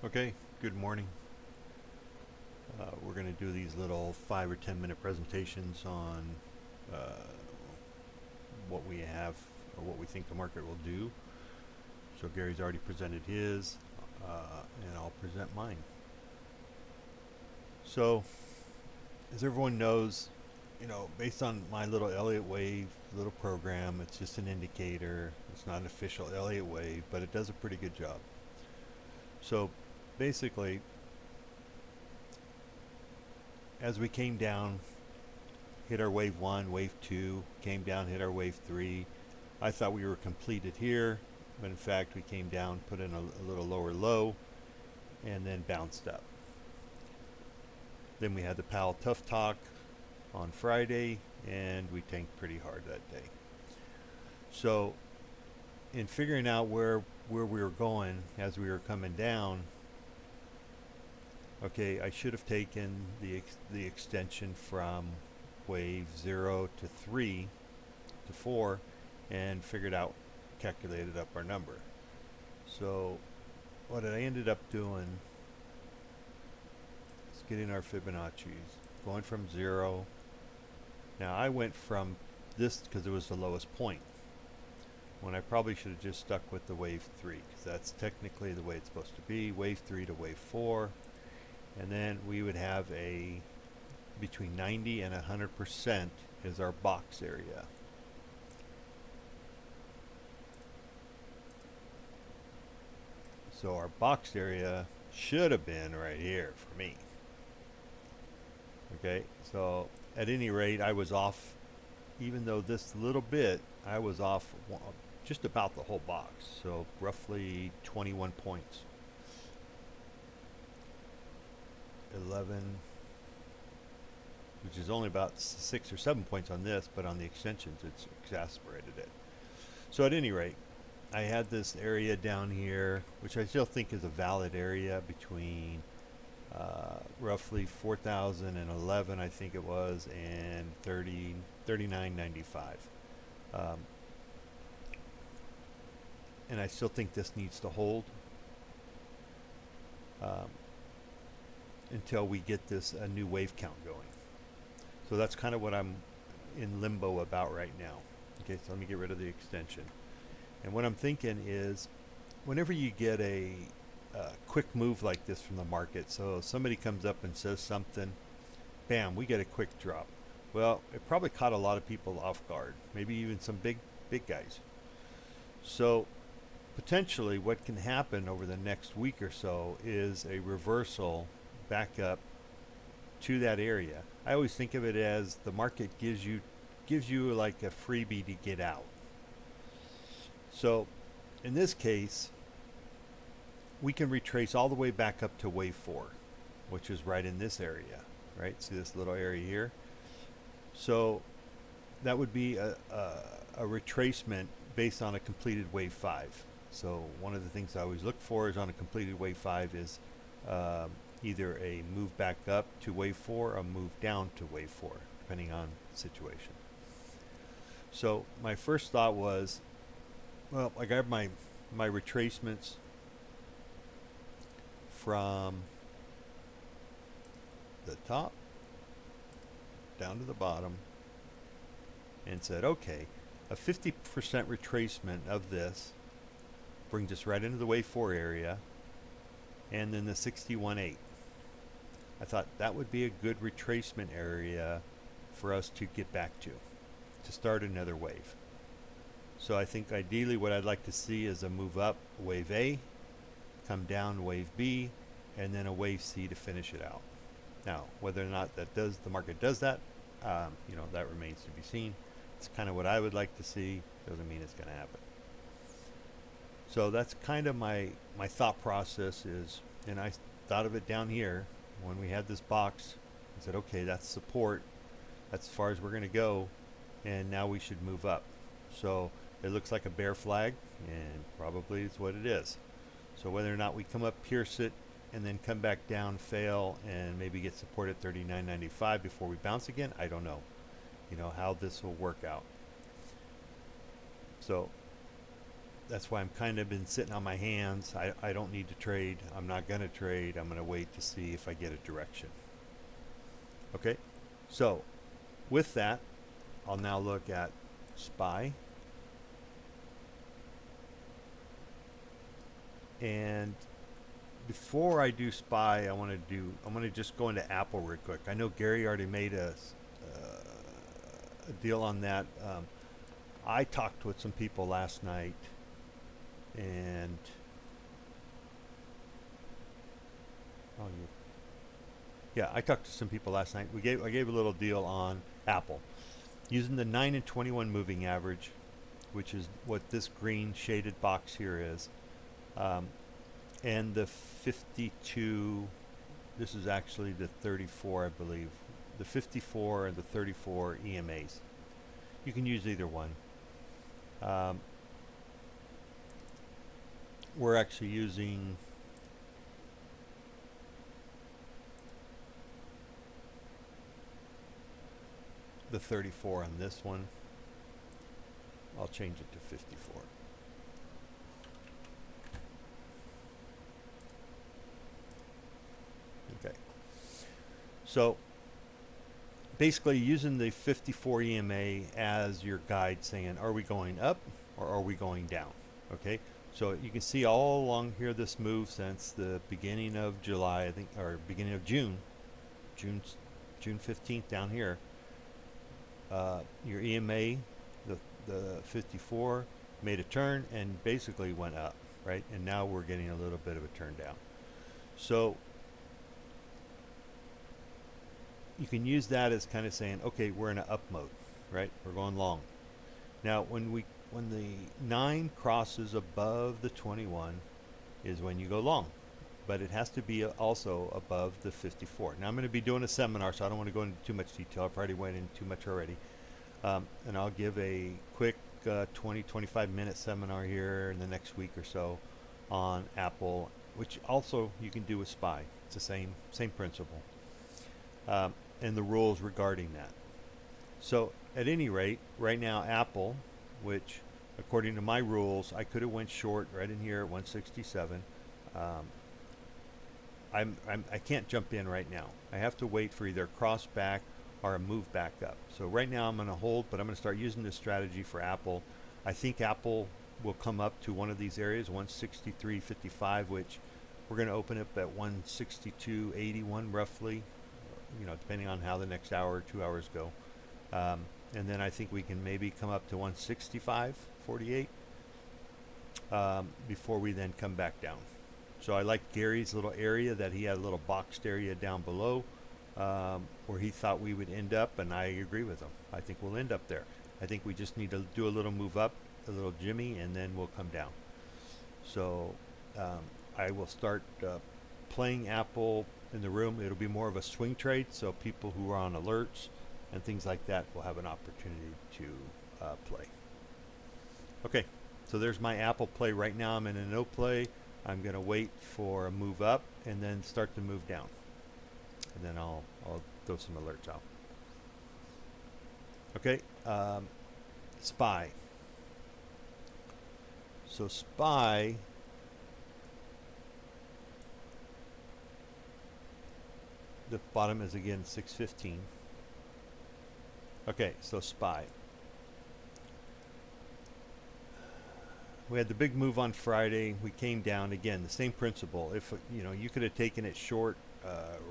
Okay, good morning. We're going to do these little 5 or 10 minute presentations on uh, what we have or what we think the market will do. So Gary's already presented his, and I'll present mine. So, as everyone knows, based on my little Elliott wave little program, it's just an indicator. It's not an official Elliott wave, but it does a pretty good job. So, basically, as we came down, hit our wave 1, wave 2, came down, hit our wave 3. I thought we were completed here, but in fact we came down, put in a little lower low, and then bounced up. Then we had the Powell Tough Talk on Friday, and we tanked pretty hard that day. So in figuring out where we were going as we were coming down, okay, I should have taken the extension from wave 0 to 3 to 4 and figured out, calculated up our number. So what I ended up doing is getting our Fibonacci's, going from 0. Now I went from this because it was the lowest point, when I probably should have just stuck with the wave 3, because that's technically the way it's supposed to be, wave 3 to wave 4. And then we would have a between 90 and 100% is our box area. So our box area should have been right here for me. Okay, so at any rate, I was off, even though this little bit, I was off just about the whole box. So roughly 21 points. 11, which is only about 6 or 7 points on this, but on the extensions it's exasperated it. So at any rate, I had this area down here, which I still think is a valid area, between roughly 4,011, I think it was, and 39.95. And I still think this needs to hold. Until we get this a new wave count going. So that's kind of what I'm in limbo about right now. Okay, so let me get rid of the extension. And what I'm thinking is, whenever you get a quick move like this from the market, so somebody comes up and says something, bam, we get a quick drop. Well, it probably caught a lot of people off guard, maybe even some big guys. So potentially what can happen over the next week or so is a reversal back up to that area. I always think of it as the market gives you like a freebie to get out. So in this case, we can retrace all the way back up to wave 4, which is right in this area, right? See this little area here? So that would be a retracement based on a completed wave 5. So one of the things I always look for is on a completed wave 5 is either a move back up to wave 4 or a move down to wave 4, depending on the situation. So my first thought was, well, I got my retracements from the top down to the bottom, and said, okay, a 50% retracement of this brings us right into the wave 4 area, and then the 61.8. I thought that would be a good retracement area for us to get back to start another wave. So I think ideally what I'd like to see is a move up, wave A, come down, wave B, and then a wave C to finish it out. Now, whether or not the market does that, that remains to be seen. It's kind of what I would like to see. Doesn't mean it's going to happen. So that's kind of my thought process is, and I thought of it down here when we had this box. I said, okay, that's support. That's as far as we're going to go, and now we should move up. So it looks like a bear flag, and probably it's what it is. So whether or not we come up, pierce it, and then come back down, fail, and maybe get support at 39.95 before we bounce again, I don't know. How this will work out. So that's why I'm kind of been sitting on my hands. I don't need to trade. I'm not going to trade. I'm going to wait to see if I get a direction. Okay, so with that, I'll now look at SPY. And before I do SPY, I'm going to just go into Apple real quick. I know Gary already made a deal on that. I talked with some people last night, and I talked to some people last night. I gave a little deal on Apple using the 9 and 21 moving average, which is what this green shaded box here is, and the 52. This is actually the 34, I believe. The 54 and the 34 EMAs. You can use either one. We're actually using the 34 on this one. I'll change it to 54. Okay. So basically using the 54 EMA as your guide, saying, are we going up or are we going down? Okay. So you can see all along here this move since the beginning of July, I think, or beginning of June 15th down here. Your EMA, the 54, made a turn and basically went up, right? And now we're getting a little bit of a turn down. So you can use that as kind of saying, okay, we're in an up mode, right? We're going long. Now, when the 9 crosses above the 21 is when you go long, but it has to be also above the 54. Now, I'm going to be doing a seminar, so I don't want to go into too much detail. I probably went into too much already. And I'll give a quick 20-25 minute seminar here in the next week or so on Apple, which also you can do with SPY. It's the same principle. And the rules regarding that. So at any rate, right now Apple, which according to my rules, I could have went short right in here at 167. I can't jump in right now. I have to wait for either a cross back or a move back up. So right now I'm going to hold, but I'm going to start using this strategy for Apple. I think Apple will come up to one of these areas, 163.55, which we're going to open up at 162.81 roughly, depending on how the next hour or 2 hours go. And then I think we can maybe come up to 165.48 before we then come back down. So I like Gary's little area that he had, a little boxed area down below where he thought we would end up, and I agree with him. I think we'll end up there. I think we just need to do a little move up, a little jimmy, and then we'll come down. So I will start playing Apple in the room. It'll be more of a swing trade, so people who are on alerts and things like that will have an opportunity to play. Okay, so there's my Apple play right now. I'm in a no play. I'm going to wait for a move up and then start to move down. And then I'll throw some alerts out. Okay, SPY. So SPY, the bottom is again 615. Okay, so SPY. We had the big move on Friday. We came down again. The same principle. If you could have taken it short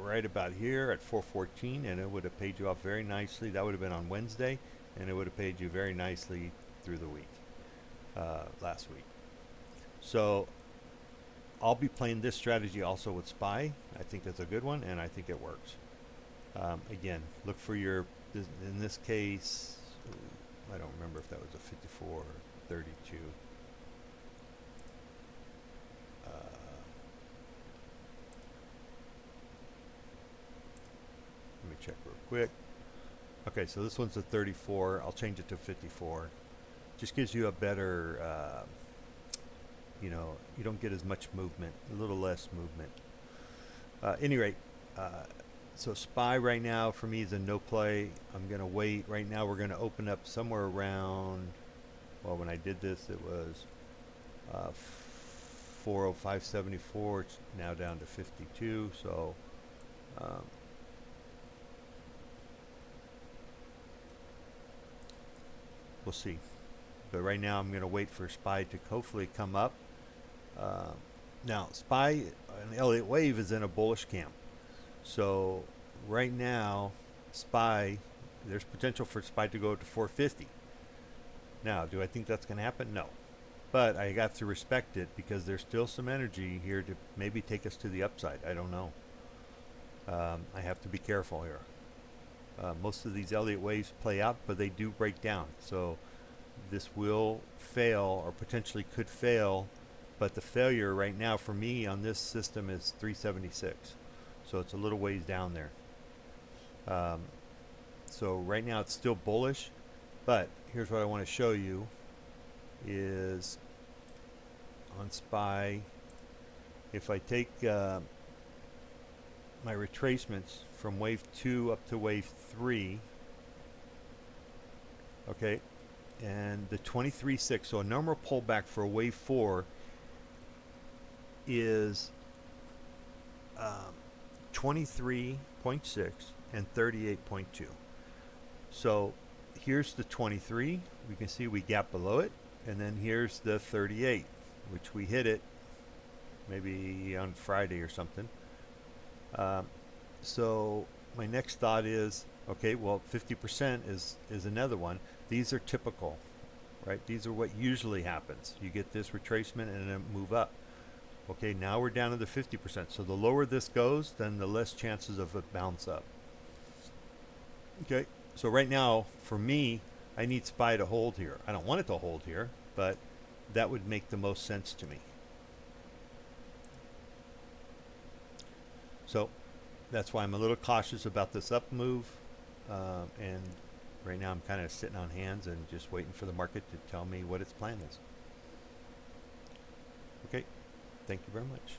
right about here at 414, and it would have paid you off very nicely. That would have been on Wednesday, and it would have paid you very nicely through the week, last week. So I'll be playing this strategy also with SPY. I think that's a good one, and I think it works. Again, look for your, in this case, I don't remember if that was a 54 or 32. Let me check real quick. Okay, so this one's a 34. I'll change it to 54. Just gives you a better, you don't get as much movement, a little less movement. Any rate, so SPY right now for me is a no play. I'm going to wait. Right now we're going to open up somewhere around, well, when I did this, it was uh, 405.74. It's now down to 52. So we'll see. But right now I'm going to wait for SPY to hopefully come up. Now SPY, an Elliott wave, is in a bullish camp. So right now SPY, there's potential for SPY to go to 450. Now, do I think that's going to happen? No. But I have to respect it because there's still some energy here to maybe take us to the upside. I don't know. I have to be careful here. Most of these Elliott waves play out, but they do break down. So this will fail, or potentially could fail, but the failure right now for me on this system is 376. So it's a little ways down there. So right now it's still bullish, but here's what I want to show you is on SPY, if I take my retracements from wave 2 up to wave 3, okay, and the 23.6, so a normal pullback for a wave 4 is 23.6 and 38.2. So here's the 23. We can see we gap below it, and then here's the 38, which we hit it maybe on Friday or something. So my next thought is, okay, well, 50% is another one. These are typical, right? These are what usually happens. You get this retracement and then move up. Okay, now we're down to the 50%. So the lower this goes, then the less chances of a bounce up. Okay, so right now, for me, I need SPY to hold here. I don't want it to hold here, but that would make the most sense to me. So that's why I'm a little cautious about this up move. And right now I'm kind of sitting on hands and just waiting for the market to tell me what its plan is. Okay, thank you very much.